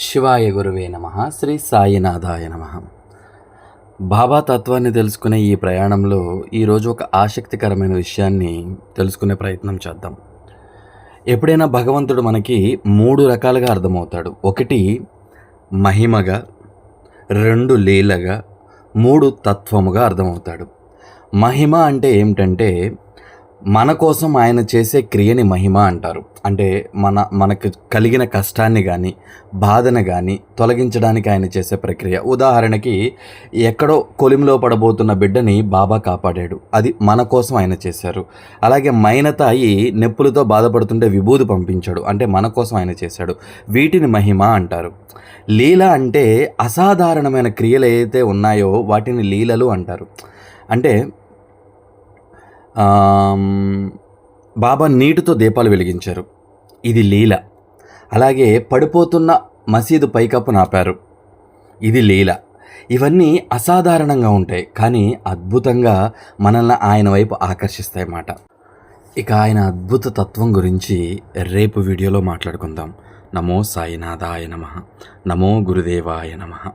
శివాయ గురువే నమః. శ్రీ సాయినాథాయ నమః. బాబా తత్వాన్ని తెలుసుకునే ఈ ప్రయాణంలో ఈరోజు ఒక ఆసక్తికరమైన విషయాన్ని తెలుసుకునే ప్రయత్నం చేద్దాం. ఎప్పుడైనా భగవంతుడు మనకి 3 రకాలుగా అర్థమవుతాడు. 1 మహిమగా, 2 లీలగా, 3 తత్వముగా అర్థమవుతాడు. మహిమ అంటే ఏమిటంటే మన కోసం ఆయన చేసే క్రియని మహిమ అంటారు. అంటే మనకు కలిగిన కష్టాన్ని కానీ బాధను కానీ తొలగించడానికి ఆయన చేసే ప్రక్రియ. ఉదాహరణకి ఎక్కడో కొలిమిలో పడబోతున్న బిడ్డని బాబా కాపాడాడు, అది మన కోసం ఆయన చేశారు. అలాగే మైనతాయి నొప్పులతో బాధపడుతుంటే విభూది పంపించాడు, అంటే మన కోసం ఆయన చేశాడు. వీటిని మహిమ అంటారు. లీల అంటే అసాధారణమైన క్రియలు ఏవైతే ఉన్నాయో వాటిని లీలలు అంటారు. అంటే బాబా నీటితో దీపాలు వెలిగించారు, ఇది లీల. అలాగే పడిపోతున్న మసీదు పైకప్పును ఆపారు, ఇది లీల. ఇవన్నీ అసాధారణంగా ఉంటాయి, కానీ అద్భుతంగా మనల్ని ఆయన వైపు ఆకర్షిస్తాయి అన్నమాట. ఇక ఆయన అద్భుత తత్వం గురించి రేపు వీడియోలో మాట్లాడుకుందాం. నమో సాయినాథాయ నమః. నమో గురుదేవాయ నమః.